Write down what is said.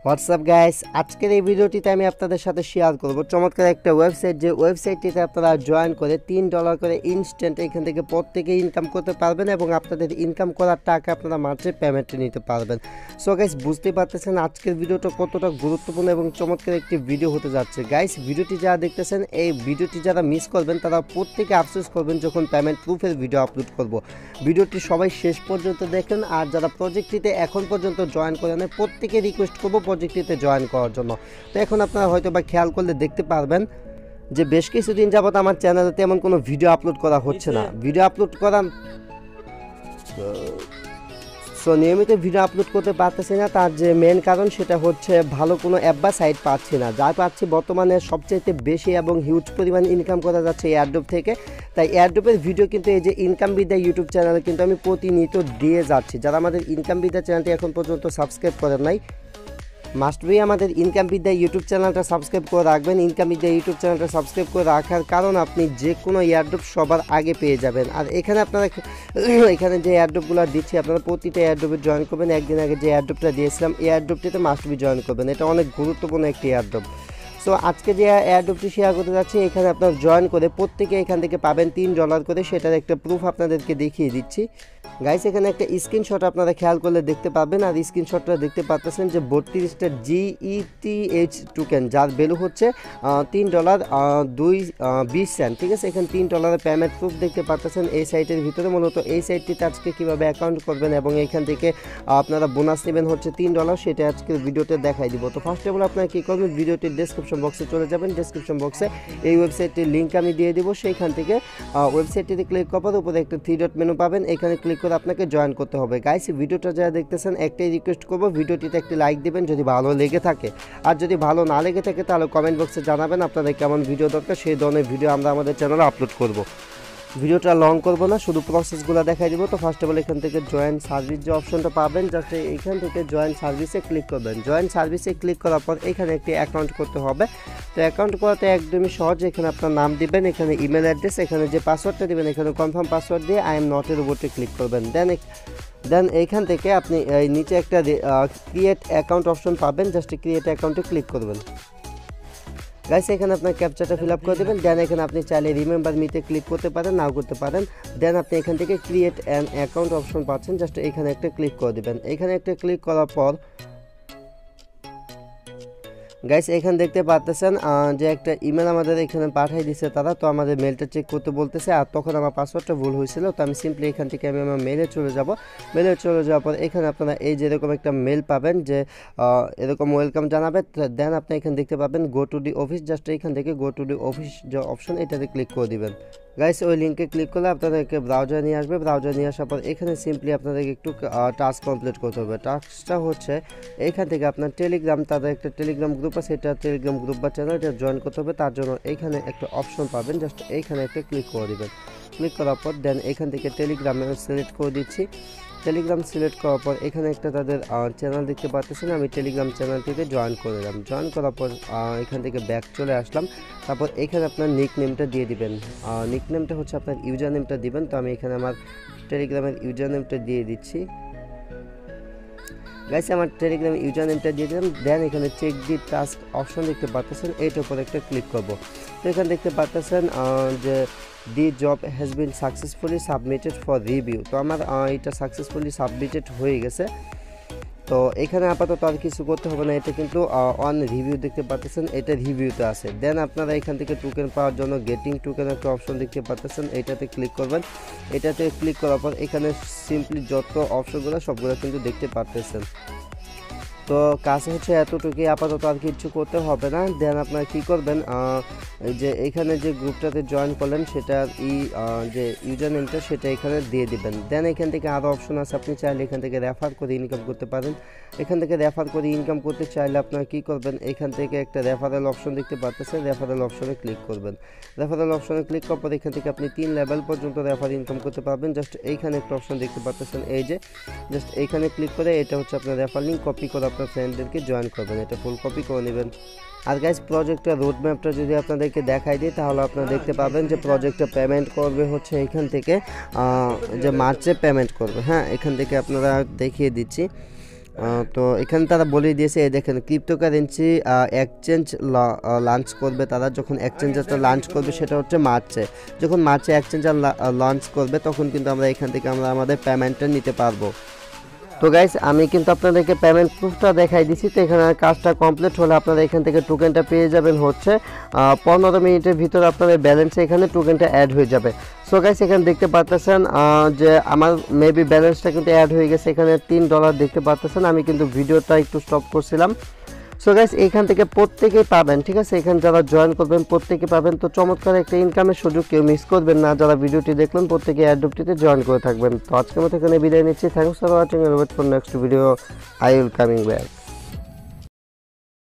WhatsApp guys, আজকের এই ভিডিওটিতে আমি আপনাদের সাথে শেয়ার করব চমৎকার একটা ওয়েবসাইট, যে ওয়েবসাইটটিতে আপনারা জয়েন করে $3 করে ইনস্ট্যান্ট এখান থেকে প্রত্যেকে ইনকাম করতে পারবেন এবং আপনাদের ইনকাম করার টাকা আপনারা মাত্র পেমেন্টে নিতে পারবেন। সো গাইস, বুঝতেই পারতেছেন আজকের ভিডিওটা কতটা গুরুত্বপূর্ণ এবং চমৎকার একটি ভিডিও হতে যাচ্ছে। গাইস, ভিডিওটি যারা দেখতেছেন, এই ভিডিওটি যারা মিস করবেন তারা প্রত্যেকে আফসোস করবেন যখন পেমেন্ট প্রুফের ভিডিও আপলোড করব। ভিডিওটি সবাই শেষ পর্যন্ত দেখেন, আর যারা প্রজেক্টটিতে এখন পর্যন্ত জয়েন করে নেয় প্রত্যেকে রিকোয়েস্ট করব প্রজেক্টটিতে জয়েন করার জন্য। তো এখন আপনারা হয়তো বা খেয়াল করলে দেখতে পারবেন যে বেশ কিছুদিন যাবত আমার চ্যানেলে তেমন কোনো ভিডিও আপলোড করা হচ্ছে না। ভিডিও আপলোড করা নিয়মিত ভিডিও আপলোড করতে পারতেছি না, তার যে মেন কারণ সেটা হচ্ছে ভালো কোনো অ্যাপ বা সাইট পাচ্ছি না। যা পাচ্ছি বর্তমানে সবচেয়ে বেশি এবং হিউজ পরিমাণ ইনকাম করা যাচ্ছে এয়ারড্রপ থেকে। তাই এয়ারড্রপের ভিডিও কিন্তু এই যে ইনকাম বিদ্যা ইউটিউব চ্যানেলে কিন্তু আমি প্রতিনিয়ত দিয়ে যাচ্ছি। যারা আমাদের ইনকাম বিদ্যা চ্যানেলটি এখন পর্যন্ত সাবস্ক্রাইব করেন নাই, মাস্ট বি আমাদের ইনকাম বিদ্যা ইউটিউব চ্যানেলটা সাবস্ক্রাইব করে রাখবেন। ইনকাম বিদ্যা ইউটিউব চ্যানেলটা সাবস্ক্রাইব করে রাখার কারণ আপনি যে কোনো এয়ারড্রপ সবার আগে পেয়ে যাবেন। আর এখানে আপনারা এখানে যে এয়ারড্রপগুলো দিচ্ছি আপনারা প্রতিটা এয়ারড্রপে জয়েন করবেন। একদিন আগে যে এয়ারড্রপটা দিয়েছিলাম এই এয়ারড্রপটিতে মাস্ট বি জয়েন করবেন, এটা অনেক গুরুত্বপূর্ণ একটি এয়ারড্রপ। সো আজকে যে এয়ারড্রপটি শেয়ার করতে যাচ্ছি এখানে আপনারা জয়েন করে প্রত্যেকে এখান থেকে পাবেন $3 করে, সেটার একটা প্রুফ আপনাদেরকে দেখিয়ে দিচ্ছি। গাইস, এখানে একটা স্ক্রিনশট আপনারা খেয়াল করলে দেখতে পাবেন, আর স্ক্রিনশটটা দেখতে পাচ্ছেন যে 32টা GETH টোকেন, যার ভ্যালু হচ্ছে $3.20। ঠিক আছে, এখানে $3 পেমেন্ট প্রুফ দেখতে পাচ্ছেন এই সাইটের ভিতরে। মূলত এই সাইটটিতে আজকে কীভাবে অ্যাকাউন্ট করবেন এবং এখান থেকে আপনারা বোনাস নেবেন হচ্ছে $3, সেটা আজকের ভিডিওতে দেখাই দিব। তো ফার্স্ট অফ অল আপনারা কী করবেন, ভিডিওটির ডেসক্রিপশন বক্সে চলে যাবেন। ডেসক্রিপশন বক্সে এই ওয়েবসাইটটির লিঙ্ক আমি দিয়ে দিব, সেইখান থেকে ওয়েবসাইটটিতে ক্লিক করার উপরে একটা 3 ডট মেনু পাবেন, এখানে ক্লিক করে আপনাকে জয়েন করতে হবে। গাইস, ভিডিওটা যারা দেখতেছেন একটাই রিকোয়েস্ট করবো, ভিডিওটিতে একটি লাইক দিবেন যদি ভালো লেগে থাকে, আর যদি ভালো না লেগে থাকে তাহলে কমেন্ট বক্সে জানাবেন আপনাদের কেমন ভিডিও দরকার, সেই ধরনের ভিডিও আমরা আমাদের চ্যানেলে আপলোড করব। ভিডিওটা লং করব না, শুধু প্রসেসগুলো দেখাই দিব। তো ফার্স্ট অফ অল এখান থেকে জয়েন সার্ভিস যে অপশনটা পাবেন, জাস্ট এখান থেকে জয়েন সার্ভিসে ক্লিক করবেন। জয়েন সার্ভিসে ক্লিক করার পর এখানে একটি অ্যাকাউন্ট করতে হবে। তো অ্যাকাউন্ট করাতে একদমই সহজ, এখানে আপনার নাম দিবেন, এখানে ইমেল অ্যাড্রেস, এখানে যে পাসওয়ার্ডটা দিবেন এখানে কনফার্ম পাসওয়ার্ড দিয়ে আই এম নটের উপরে ক্লিক করবেন। দেন এইখান থেকে আপনি এই নিচে একটা ক্রিয়েট অ্যাকাউন্ট অপশন পাবেন, জাস্ট ক্রিয়েট অ্যাকাউন্টে ক্লিক করবেন। গাইস, এখানে আপনার ক্যাপচাটা ফিল আপ করে দেবেন। দেন এখানে আপনি চাইলে রিমেম্বার মিতে ক্লিক করতে পারেন, নাও করতে পারেন। দেন আপনি এখান থেকে ক্রিয়েট অ্যান অ্যাকাউন্ট অপশন পাচ্ছেন, জাস্ট এখানে একটা ক্লিক করে দেবেন। এখানে একটা ক্লিক করার পর গাইস এখানে দেখতে পাচ্ছেন যে একটা ইমেল আমাদের এখানে পাঠিয়ে দিচ্ছে তারা। তো আমাদের মেলটা চেক করতে বলতেছে, আর তখন আমার পাসওয়ার্ডটা ভুল হয়েছিল। তো আমি সিম্পলি এখান থেকে আমি আমার মেলে চলে যাব। মেলে চলে যাওয়ার পর এখানে আপনারা এই যে এরকম একটা মেল পাবেন, যে এরকম ওয়েলকাম জানাবে। দেন আপনি এখানে দেখতে পাবেন go to the office, just এখান থেকে গো টু দি অফিস যে অপশন এটাতে ক্লিক করে দিবেন। গাইস, ওই লিঙ্কে ক্লিক করলে আপনাদেরকে ব্রাউজার নিয়ে আসবে। ব্রাউজার নিয়ে আসার পর এখানে সিম্পলি আপনাদেরকে একটু টাস্ক কমপ্লিট করতে হবে। টাস্কটা হচ্ছে এইখান থেকে আপনার টেলিগ্রাম, তাদের একটা টেলিগ্রাম গ্রুপ আছে, এটা টেলিগ্রাম গ্রুপ বা চ্যানেল, এটা জয়েন করতে হবে। তার জন্য এইখানে একটা অপশন পাবেন, জাস্ট এইখানে একটা ক্লিক করে দেবেন। ক্লিক করার পর দেন এখান থেকে টেলিগ্রামে সিলেক্ট করে দিচ্ছি। টেলিগ্রাম সিলেক্ট করার পর এখানে একটা তাদের চ্যানেল দেখতে পাচ্ছেন, আমি টেলিগ্রাম চ্যানেলটিতে জয়েন করে দিলাম। জয়েন করার পর এখান থেকে ব্যাক চলে আসলাম। তারপর এখানে আপনার নিক নেমটা দিয়ে দিবেন। নিক নেমটা হচ্ছে আপনার ইউজার নেমটা দিবেন। তো আমি এখানে আমার টেলিগ্রামের ইউজার নেমটা দিয়ে দিচ্ছি। গাইস, আমার টেলিগ্রাম ইউজার নেমটা দিয়ে দিলাম। দেন এখানে চেক দি টাস্ক অপশন দেখতে পাচ্ছেন, এইটার উপর একটা ক্লিক করব। তো এখানে দেখতে পাচ্ছেন যে the job has been successfully submitted for review. তো আমার এটা সাকসেসফুলি সাবমিটেড হয়ে গেছে। তো এখানে আপাতত আর কিছু করতে হবে না, এটা কিন্তু অন রিভিউ দেখতে পাচ্ছেন, এটা রিভিউতে আছে। দেন আপনারা এখান থেকে টোকেন পাওয়ার জন্য গেটিং টোকেন একটা অপশন দেখতে পাচ্ছেন, এটাতে ক্লিক করবেন। এটাতে ক্লিক করার পর এখানে সিম্পলি যত অপশনগুলো সবগুলো কিন্তু দেখতে পাচ্ছেন। তো কাছে হচ্ছে এতটুকুই, আপাতত আর কিছু করতে হবে না। দেন আপনারা কী করবেন, যে এখানে যে গ্রুপটাতে জয়েন করলেন সেটার যে ইউজার নেমটা সেটা এখানে দিয়ে দিবেন। দেন এখান থেকে আরও অপশন আছে, আপনি চাইলে এখান থেকে রেফার করে ইনকাম করতে পারেন। এখান থেকে রেফার করে ইনকাম করতে চাইলে আপনারা কী করবেন, এখান থেকে একটা রেফারেল অপশন দেখতে পাচ্ছেন, রেফারেল অপশনে ক্লিক করবেন। রেফারেল অপশনে ক্লিক করার পর এখান থেকে আপনি 3 লেভেল পর্যন্ত রেফার ইনকাম করতে পারবেন। জাস্ট এইখানে একটা অপশন দেখতে পাচ্ছেন, এই যে জাস্ট এইখানে ক্লিক করে এটা হচ্ছে আপনার রেফার লিঙ্ক, কপি করে আপনার ফ্রেন্ডদেরকে জয়েন করবেন, এটা ফুল কপি করে নেবেন। আর গাইস, প্রজেক্টের রোড ম্যাপটা যদি আপনাদেরকে দেখাই দিই তাহলে আপনারা দেখতে পাবেন যে প্রজেক্টটা পেমেন্ট করবে হচ্ছে এখান থেকে যে মার্চে পেমেন্ট করবে। হ্যাঁ, এখান থেকে আপনারা দেখিয়ে দিচ্ছি। তো এখানে তারা বলে দিয়েছে, এই দেখেন ক্রিপ্টোকারেন্সি এক্সচেঞ্জ লঞ্চ করবে তারা। যখন এক্সচেঞ্জারটা লঞ্চ করবে সেটা হচ্ছে মার্চে, যখন মার্চে এক্সচেঞ্জার লঞ্চ করবে তখন কিন্তু আমরা এখান থেকে আমরা আমাদের পেমেন্টটা নিতে পারবো। তো গাইস আমি কিন্তু আপনাদেরকে পেমেন্ট প্রুফটা দেখাই দিছি। তো এখানে কাজটা কমপ্লিট হলে আপনারা এখান থেকে টোকেনটা পেয়ে যাবেন হচ্ছে 15 মিনিটের ভিতরে আপনাদের ব্যালেন্সে এখানে টোকেনটা অ্যাড হয়ে যাবে। সো গাইস এখানে দেখতে পাচ্ছেন যে আমার মেবি ব্যালেন্সটা কিন্তু অ্যাড হয়ে গেছে, এখানে $3 দেখতে পাচ্ছেন। আমি কিন্তু ভিডিওটা একটু স্টপ করছিলাম। সো গাইস এখান থেকে প্রত্যেকেই পাবেন, ঠিক আছে, এখানে যারা জয়েন করবেন প্রত্যেকেই পাবেন। তো চমৎকার একটা ইনকামের সুযোগ, কেউ মিস করবেন না। যারা ভিডিওটি দেখলেন প্রত্যেকে অ্যাডোপটিতে জয়েন করে থাকবেন। তো আজকের মতো এখানে বিদায় নিচ্ছি। Thanks for watching, wait for next video, I will coming back.